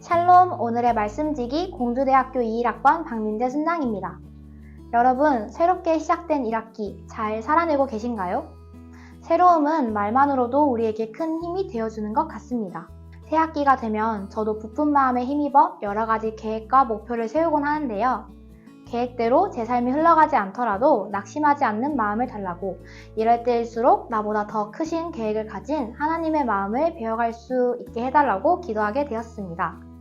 샬롬, 오늘의 말씀지기 공주대학교 21학번 박민재 순장입니다. 여러분, 새롭게 시작된 1학기 잘 살아내고 계신가요? 새로움은 말만으로도 우리에게 큰 힘이 되어주는 것 같습니다. 새 학기가 되면 저도 부푼 마음에 힘입어 여러 가지 계획과 목표를 세우곤 하는데요. 계획대로 제 삶이 흘러가지 않더라도 낙심하지 않는 마음을 달라고, 이럴 때일수록 나보다 더 크신 계획을 가진 하나님의 마음을 배워갈 수 있게 해달라고 기도하게 되었습니다.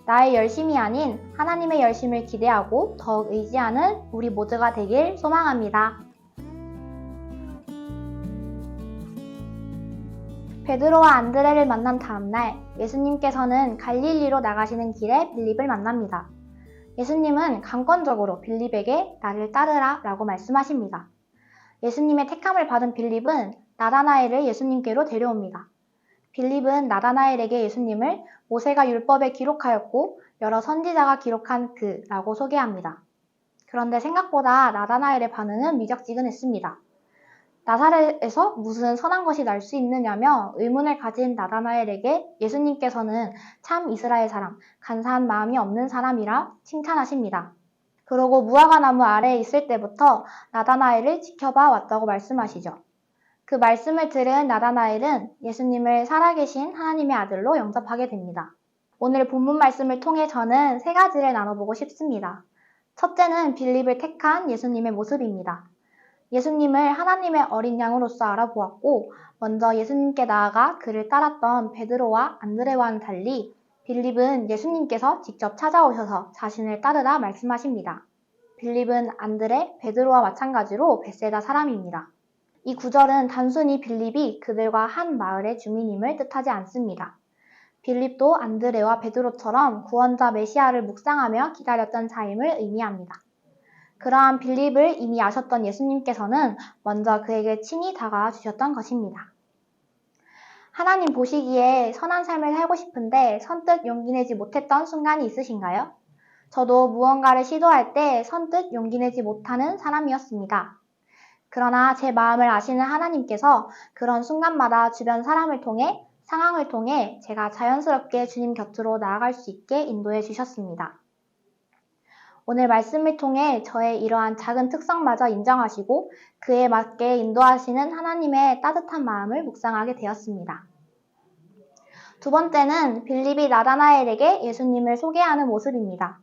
나의 열심이 아닌 하나님의 열심을 기대하고 더욱 의지하는 우리 모두가 되길 소망합니다. 베드로와 안드레를 만난 다음날 예수님께서는 갈릴리로 나가시는 길에 빌립을 만납니다. 예수님은 강권적으로 빌립에게 나를 따르라 라고 말씀하십니다. 예수님의 택함을 받은 빌립은 나다나엘을 예수님께로 데려옵니다. 빌립은 나다나엘에게 예수님을 모세가 율법에 기록하였고 여러 선지자가 기록한 그라고 소개합니다. 그런데 생각보다 나다나엘의 반응은 미적지근했습니다. 나사렛에서 무슨 선한 것이 날 수 있느냐며 의문을 가진 나다나엘에게 예수님께서는 참 이스라엘 사람, 간사한 마음이 없는 사람이라 칭찬하십니다. 그러고 무화과 나무 아래에 있을 때부터 나다나엘을 지켜봐 왔다고 말씀하시죠. 그 말씀을 들은 나다나엘은 예수님을 살아계신 하나님의 아들로 영접하게 됩니다. 오늘 본문 말씀을 통해 저는 세 가지를 나눠보고 싶습니다. 첫째는 빌립을 택한 예수님의 모습입니다. 예수님을 하나님의 어린 양으로서 알아보았고 먼저 예수님께 나아가 그를 따랐던 베드로와 안드레와는 달리 빌립은 예수님께서 직접 찾아오셔서 자신을 따르라 말씀하십니다. 빌립은 안드레, 베드로와 마찬가지로 벳세다 사람입니다. 이 구절은 단순히 빌립이 그들과 한 마을의 주민임을 뜻하지 않습니다. 빌립도 안드레와 베드로처럼 구원자 메시아를 묵상하며 기다렸던 자임을 의미합니다. 그러한 빌립을 이미 아셨던 예수님께서는 먼저 그에게 친히 다가와 주셨던 것입니다. 하나님 보시기에 선한 삶을 살고 싶은데 선뜻 용기 내지 못했던 순간이 있으신가요? 저도 무언가를 시도할 때 선뜻 용기 내지 못하는 사람이었습니다. 그러나 제 마음을 아시는 하나님께서 그런 순간마다 주변 사람을 통해, 상황을 통해 제가 자연스럽게 주님 곁으로 나아갈 수 있게 인도해 주셨습니다. 오늘 말씀을 통해 저의 이러한 작은 특성마저 인정하시고 그에 맞게 인도하시는 하나님의 따뜻한 마음을 묵상하게 되었습니다. 두 번째는 빌립이 나다나엘에게 예수님을 소개하는 모습입니다.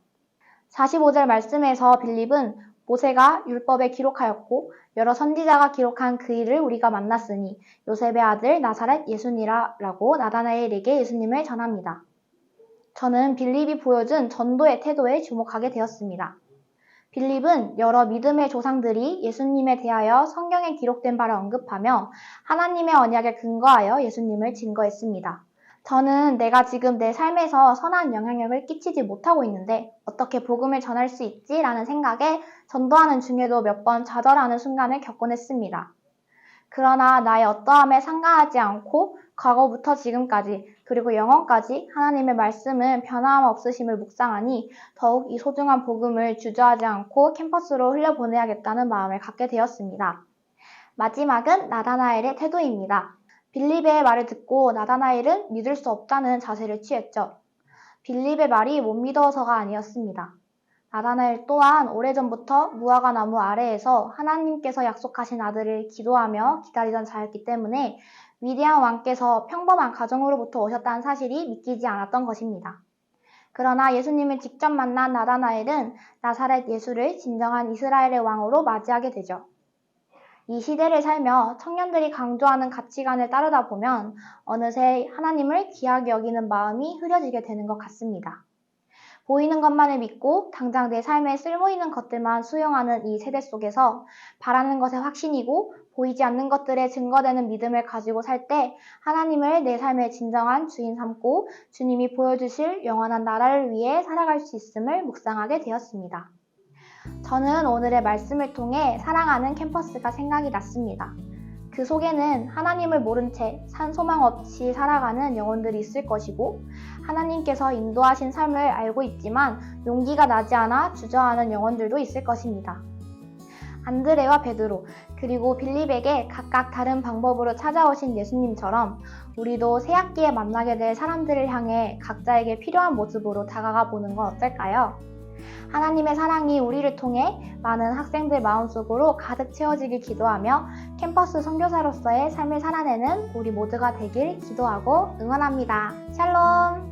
45절 말씀에서 빌립은 모세가 율법에 기록하였고 여러 선지자가 기록한 그 일을 우리가 만났으니 요셉의 아들 나사렛 예수니라 라고 나다나엘에게 예수님을 전합니다. 저는 빌립이 보여준 전도의 태도에 주목하게 되었습니다. 빌립은 여러 믿음의 조상들이 예수님에 대하여 성경에 기록된 바를 언급하며 하나님의 언약에 근거하여 예수님을 증거했습니다. 저는 내가 지금 내 삶에서 선한 영향력을 끼치지 못하고 있는데 어떻게 복음을 전할 수 있지? 라는 생각에 전도하는 중에도 몇 번 좌절하는 순간을 겪곤 했습니다. 그러나 나의 어떠함에 상관하지 않고 과거부터 지금까지 그리고 영원까지 하나님의 말씀은 변함 없으심을 묵상하니 더욱 이 소중한 복음을 주저하지 않고 캠퍼스로 흘려보내야겠다는 마음을 갖게 되었습니다. 마지막은 나다나엘의 태도입니다. 빌립의 말을 듣고 나다나엘은 믿을 수 없다는 자세를 취했죠. 빌립의 말이 못 믿어서가 아니었습니다. 나다나엘 또한 오래전부터 무화과 나무 아래에서 하나님께서 약속하신 아들을 기도하며 기다리던 자였기 때문에 위대한 왕께서 평범한 가정으로부터 오셨다는 사실이 믿기지 않았던 것입니다. 그러나 예수님을 직접 만난 나다나엘은 나사렛 예수를 진정한 이스라엘의 왕으로 맞이하게 되죠. 이 시대를 살며 청년들이 강조하는 가치관을 따르다 보면 어느새 하나님을 귀하게 여기는 마음이 흐려지게 되는 것 같습니다. 보이는 것만을 믿고 당장 내 삶에 쓸모있는 것들만 수용하는 이 세대 속에서 바라는 것에 확신이고 보이지 않는 것들에 증거되는 믿음을 가지고 살 때 하나님을 내 삶의 진정한 주인 삼고 주님이 보여주실 영원한 나라를 위해 살아갈 수 있음을 묵상하게 되었습니다. 저는 오늘의 말씀을 통해 사랑하는 캠퍼스가 생각이 났습니다. 그 속에는 하나님을 모른 채 산소망 없이 살아가는 영혼들이 있을 것이고 하나님께서 인도하신 삶을 알고 있지만 용기가 나지 않아 주저하는 영혼들도 있을 것입니다. 안드레와 베드로, 그리고 빌립에게 각각 다른 방법으로 찾아오신 예수님처럼 우리도 새 학기에 만나게 될 사람들을 향해 각자에게 필요한 모습으로 다가가 보는 건 어떨까요? 하나님의 사랑이 우리를 통해 많은 학생들 마음속으로 가득 채워지길 기도하며 캠퍼스 선교사로서의 삶을 살아내는 우리 모두가 되길 기도하고 응원합니다. 샬롬!